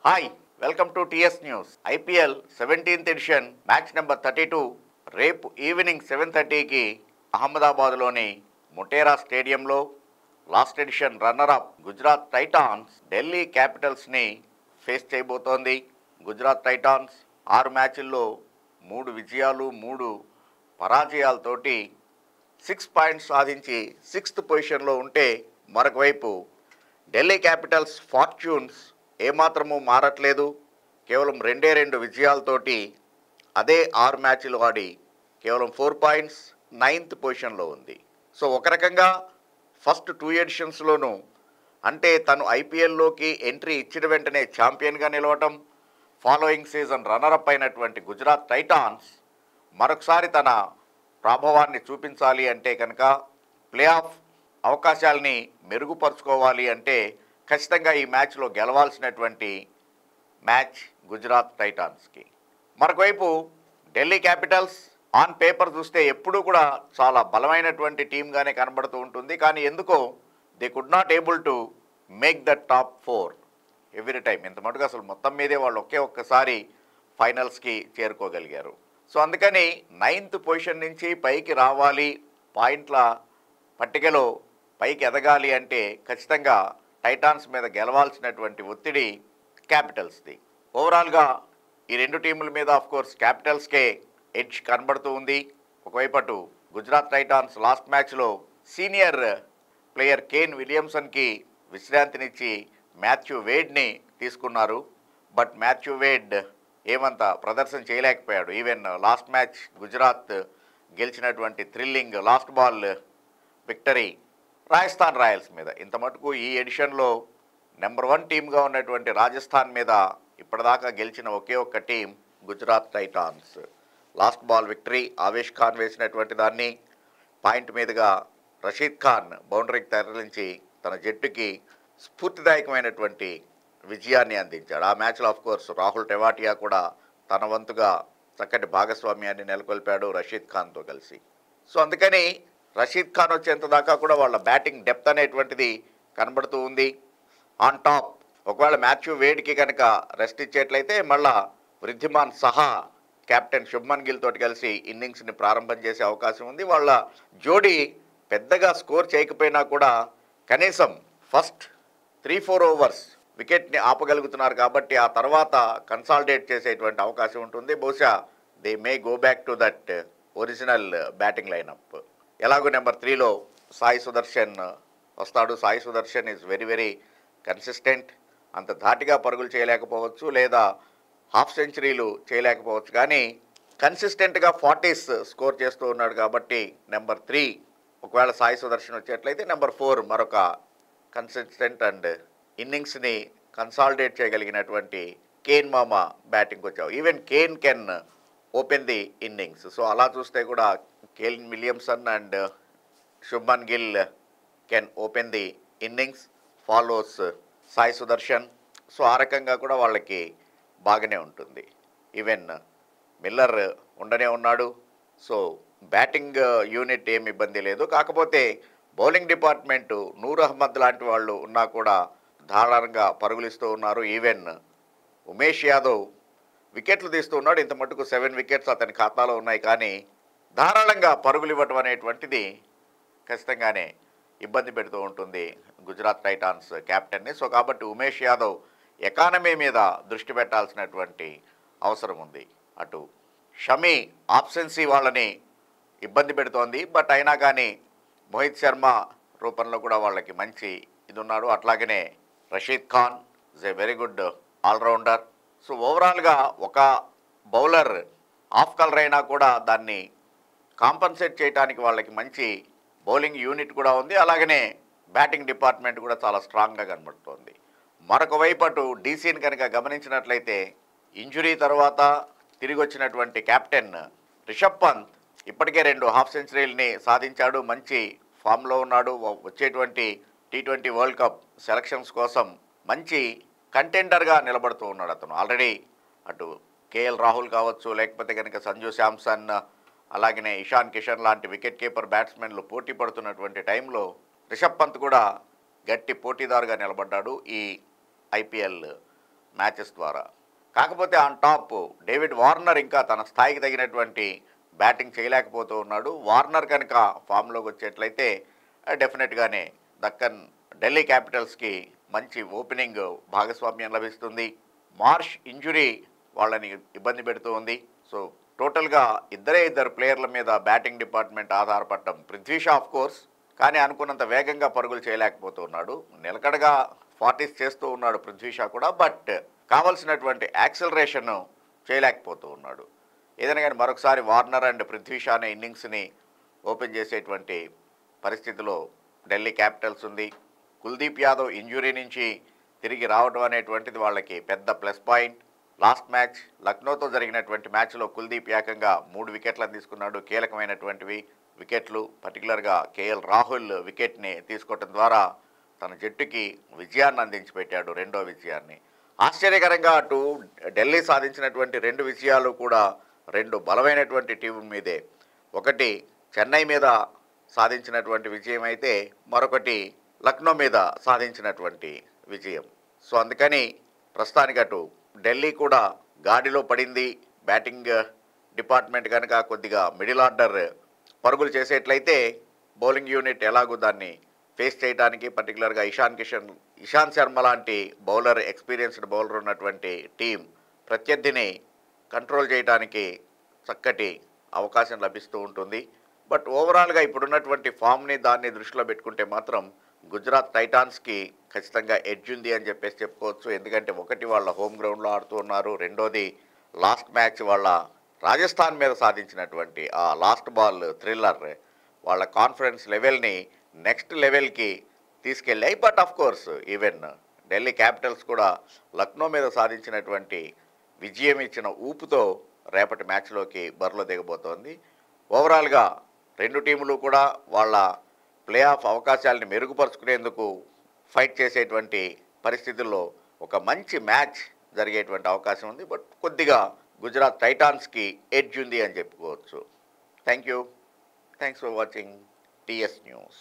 Hi welcome to TS news. IPL 17th edition match number 32 రేపు evening 7:30కి అహ్మదాబాద్లోని మొటేరా స్టేడియంలో last edition runner up Gujarat titans Delhi క్యాపిటల్స్ని ఫేస్ చేయబోతోంది. గుజరాత్ టైటాన్స్ 6 మ్యాచ్ల్లో 3 విజయాలు 3 పరాజయాలతోటి 6 పాయింట్స్ సాధించి 6th పొజిషన్లో ఉంటే, మరొక వైపు ఢిల్లీ క్యాపిటల్స్ ఫార్చ్యూన్స్ ఏమాత్రము మారట్లేదు. కేవలం 2 విజయాలతోటి అదే 6 మ్యాచ్లు ఆడి కేవలం 4 పాయింట్స్ 9th పొజిషన్లో ఉంది. సో ఒక రకంగా ఫస్ట్ 2 ఎడిషన్స్లోనూ అంటే తను ఐపీఎల్లోకి ఎంట్రీ ఇచ్చిన వెంటనే ఛాంపియన్గా నిలవటం, ఫాలోయింగ్ సీజన్ రన్నరప్ అయినటువంటి గుజరాత్ టైటాన్స్ మరొకసారి తన ప్రభావాన్ని చూపించాలి అంటే కనుక, ప్లే ఆఫ్ అవకాశాలని మెరుగుపరుచుకోవాలి అంటే ఖచ్చితంగా ఈ మ్యాచ్లో గెలవాల్సినటువంటి మ్యాచ్ గుజరాత్ టైటాన్స్కి. మరొకవైపు ఢిల్లీ క్యాపిటల్స్ ఆన్ పేపర్ చూస్తే ఎప్పుడూ కూడా చాలా బలమైనటువంటి టీమ్గానే కనబడుతూ ఉంటుంది. కానీ ఎందుకో they could not able to make the top 4 every time. ఇంత మటుకు అసలు మొత్తం మీదే వాళ్ళు ఒక్కసారి ఫైనల్స్కి చేరుకోగలిగారు. సో అందుకని 9th పొజిషన్ నుంచి పైకి రావాలి, పాయింట్ల పట్టికలో పైకి ఎదగాలి అంటే ఖచ్చితంగా టైటాన్స్ మీద గెలవాల్సినటువంటి ఒత్తిడి క్యాపిటల్స్ది. ఓవరాల్గా ఈ 2 టీముల మీద ఆఫ్కోర్స్ క్యాపిటల్స్కే ఎడ్జ్ కనబడుతూ ఉంది. ఒకవైపు అటు గుజరాత్ టైటాన్స్ లాస్ట్ మ్యాచ్లో సీనియర్ ప్లేయర్ కేన్ విలియమ్సన్కి విశ్రాంతినిచ్చి మాథ్యూ వేడ్ని తీసుకున్నారు. బట్ మాథ్యూ వేడ్ ఏమంత ప్రదర్శన చేయలేకపోయాడు. ఈవెన్ లాస్ట్ మ్యాచ్ గుజరాత్ గెలిచినటువంటి thrilling last ball victory Rajasthan Royals మీద. ఇంత మటుకు ఈ ఎడిషన్లో నెంబర్ 1 టీమ్గా ఉన్నటువంటి రాజస్థాన్ మీద ఇప్పటిదాకా గెలిచిన ఒకే ఒక్క team Gujarat Titans. Last ball victory Avesh Khan వేసినటువంటి దాన్ని పాయింట్ మీదుగా రషీద్ ఖాన్ బౌండరీకి తరలించి తన జట్టుకి స్ఫూర్తిదాయకమైనటువంటి విజయాన్ని అందించాడు. ఆ మ్యాచ్లో ఆఫ్కోర్స్ రాహుల్ టెవాటియా కూడా తన వంతుగా చక్కటి భాగస్వామ్యాన్ని నెలకొల్పాడు రషీద్ ఖాన్తో కలిసి. సో అందుకని రషీద్ ఖాన్ వచ్చేంత దాకా కూడా వాళ్ళ బ్యాటింగ్ డెప్త్ అనేటువంటిది కనబడుతూ ఉంది. ఆన్ టాప్ ఒకవేళ మాథ్యూ వేడ్కి కనుక రెస్ట్ ఇచ్చేట్లయితే మళ్ళా వృద్ధిమాన్ సహా కెప్టెన్ శుభ్మన్ గిల్ తోటి కలిసి ఇన్నింగ్స్ని ప్రారంభం చేసే అవకాశం ఉంది. వాళ్ళ జోడీ పెద్దగా స్కోర్ చేయకపోయినా కూడా కనీసం ఫస్ట్ 3-4 ఓవర్స్ వికెట్ని ఆపగలుగుతున్నారు కాబట్టి ఆ తర్వాత కన్సాలిడేట్ చేసేటువంటి అవకాశం ఉంటుంది. బహుశా they may go back to that original batting lineup. ఎలాగో నెంబర్ 3లో సాయి సుదర్శన్ వస్తాడు. Sai Sudarshan is very consistent. అంత ధాటిగా పరుగులు చేయలేకపోవచ్చు లేదా హాఫ్ సెంచరీలు చేయలేకపోవచ్చు, కానీ కన్సిస్టెంట్గా 40s స్కోర్ చేస్తూ ఉన్నాడు. కాబట్టి నెంబర్ 3 ఒకవేళ సాయి సుదర్శన్ వచ్చేట్లయితే నెంబర్ 4 మరొక కన్సిస్టెంట్ అండ్ ఇన్నింగ్స్ని కన్సాలిడేట్ చేయగలిగినటువంటి కేన్ మామా బ్యాటింగ్కి వచ్చావు. Even Kane can open the innings. So అలా చూస్తే కూడా Kane Williamson and Shubman Gill can open the innings, follows Sai Sudharsan. So ఆ రకంగా కూడా వాళ్ళకి బాగానే ఉంటుంది. ఈవెన్ మిల్లర్ ఉండనే ఉన్నాడు. సో బ్యాటింగ్ యూనిట్ ఏమి ఇబ్బంది లేదు. కాకపోతే బౌలింగ్ డిపార్ట్మెంటు నూర్ అహ్మద్ లాంటి వాళ్ళు ఉన్నా కూడా ధారాళంగా పరుగులిస్తూ ఉన్నారు. ఈవెన్ ఉమేష్ యాదవ్ వికెట్లు తీస్తూ ఉన్నాడు. ఇంత మటుకు 7 వికెట్స్ అతని ఖాతాలో ఉన్నాయి. కానీ ధారాళంగా పరుగులు ఇవ్వటం అనేటువంటిది ఖచ్చితంగానే ఇబ్బంది పెడుతూ ఉంటుంది గుజరాత్ టైటాన్స్ కెప్టెన్ని. సో కాబట్టి ఉమేష్ యాదవ్ ఎకానమీ మీద దృష్టి పెట్టాల్సినటువంటి అవసరం ఉంది. అటు షమీ ఆబ్సెన్సీ వాళ్ళని ఇబ్బంది పెడుతోంది. బట్ అయినా కానీ మోహిత్ శర్మ రూపంలో కూడా వాళ్ళకి మంచి ఇది ఉన్నాడు. అట్లాగనే Rashid Khan is a very good allrounder. So ఓవరాల్గా ఒక బౌలర్ ఆఫ్ కలర్ అయినా కూడా దాన్ని కాంపన్సేట్ చేయడానికి వాళ్ళకి మంచి బౌలింగ్ యూనిట్ కూడా ఉంది. అలాగనే బ్యాటింగ్ డిపార్ట్మెంట్ కూడా చాలా స్ట్రాంగ్గా కనబడుతోంది. మరొక వైపు అటు డీసీని కనుక గమనించినట్లయితే ఇంజురీ తర్వాత తిరిగి వచ్చినటువంటి కెప్టెన్ రిషబ్ పంత్ ఇప్పటికే 2 హాఫ్ సెంచరీలని సాధించాడు. మంచి ఫామ్లో ఉన్నాడు. వచ్చేటువంటి T20 వరల్డ్ కప్ సెలక్షన్స్ కోసం మంచి కంటెండర్గా నిలబడుతూ ఉన్నాడు అతను. ఆల్రెడీ అటు కేఎల్ రాహుల్ కావచ్చు, లేకపోతే కనుక సంజు శాంసన్, అలాగనే ఇషాన్ కిషన్ లాంటి వికెట్ కీపర్ బ్యాట్స్మెన్లు పోటీ పడుతున్నటువంటి టైంలో రిషబ్ పంత్ కూడా గట్టి పోటీదారుగా నిలబడ్డాడు ఈ ఐపీఎల్ మ్యాచెస్ ద్వారా. కాకపోతే ఆన్ టాప్ డేవిడ్ వార్నర్ ఇంకా తన స్థాయికి తగినటువంటి బ్యాటింగ్ చేయలేకపోతూ ఉన్నాడు. వార్నర్ కనుక ఫామ్లోకి వచ్చేట్లయితే డెఫినెట్గానే దక్కన్ ఢిల్లీ క్యాపిటల్స్కి మంచి ఓపెనింగ్ భాగస్వామ్యం లభిస్తుంది. మార్ష్ ఇంజురీ వాళ్ళని ఇబ్బంది పెడుతూ ఉంది. సో టోటల్గా ఇద్దరు ప్లేయర్ల మీద బ్యాటింగ్ డిపార్ట్మెంట్ ఆధారపడటం. పృథ్వీ షా ఆఫ్ కోర్స్, కానీ అనుకున్నంత వేగంగా పరుగులు చేయలేకపోతూ ఉన్నాడు. నిలకడగా 40s చేస్తూ ఉన్నాడు పృథ్వీ షా కూడా, బట్ కావలసినటువంటి యాక్సిలరేషన్ చేయలేకపోతూ ఉన్నాడు. ఏదైనా కానీ మరొకసారి వార్నర్ అండ్ పృథ్వీ షా అనే ఇన్నింగ్స్ని ఓపెన్ చేసేటువంటి పరిస్థితిలో ఢిల్లీ క్యాపిటల్స్ ఉంది. కుల్దీప్ యాదవ్ ఇంజురీ నుంచి తిరిగి రావడం అనేటువంటిది వాళ్ళకి పెద్ద ప్లస్ పాయింట్. లాస్ట్ మ్యాచ్ లక్నోతో జరిగినటువంటి మ్యాచ్లో కుల్దీప్ ఏకంగా 3 వికెట్లను తీసుకున్నాడు. కీలకమైనటువంటివి వికెట్లు, పర్టికులర్గా కేఎల్ రాహుల్ వికెట్ని తీసుకోవటం ద్వారా తన జట్టుకి విజయాన్ని అందించి పెట్టాడు, 2వ విజయాన్ని. ఆశ్చర్యకరంగా అటు ఢిల్లీ సాధించినటువంటి 2 విజయాలు కూడా 2 బలమైనటువంటి టీం మీదే. ఒకటి చెన్నై మీద సాధించినటువంటి విజయం అయితే మరొకటి లక్నో మీద సాధించినటువంటి విజయం. సో అందుకని ప్రస్తుతానికి అటు ఢిల్లీ కూడా గాడిలో పడింది. బ్యాటింగ్ డిపార్ట్మెంట్ కనుక కొద్దిగా మిడిల్ ఆర్డర్ పరుగులు చేసేట్లయితే బౌలింగ్ యూనిట్ ఎలాగో దాన్ని ఫేస్ చేయడానికి, పర్టికులర్గా ఇషాంత్ శర్మ లాంటి బౌలర్, ఎక్స్పీరియన్స్డ్ బౌలర్ ఉన్నటువంటి టీం ప్రత్యర్థిని కంట్రోల్ చేయడానికి చక్కటి అవకాశం లభిస్తూ ఉంటుంది. బట్ ఓవరాల్గా ఇప్పుడున్నటువంటి ఫామ్ని దాన్ని దృష్టిలో పెట్టుకుంటే మాత్రం గుజరాత్ టైటాన్స్కి ఖచ్చితంగా ఎడ్జ్ ఉంది అని చెప్పేసి చెప్పుకోవచ్చు. ఎందుకంటే ఒకటి వాళ్ళ హోమ్ గ్రౌండ్లో ఆడుతూ ఉన్నారు, రెండోది లాస్ట్ మ్యాచ్ వాళ్ళ రాజస్థాన్ మీద సాధించినటువంటి ఆ లాస్ట్ బాల్ థ్రిల్లర్ వాళ్ళ కాన్ఫిడెన్స్ లెవెల్ని నెక్స్ట్ లెవెల్కి తీసుకెళ్ళాయి. But of course even Delhi capitals కూడా లక్నో మీద సాధించినటువంటి విజయం ఇచ్చిన ఊపుతో రేపటి మ్యాచ్లోకి బరిలో దిగబోతోంది. ఓవరాల్గా 2 టీములు కూడా వాళ్ళ ప్లే ఆఫ్ అవకాశాలని మెరుగుపరుచుకునేందుకు ఫైట్ చేసేటువంటి పరిస్థితుల్లో ఒక మంచి మ్యాచ్ జరిగేటువంటి అవకాశం ఉంది. బట్ కొద్దిగా గుజరాత్ టైటాన్స్కి ఎడ్జ్ ఉంది అని చెప్పుకోవచ్చు. Thank you. Thanks for watching TS news.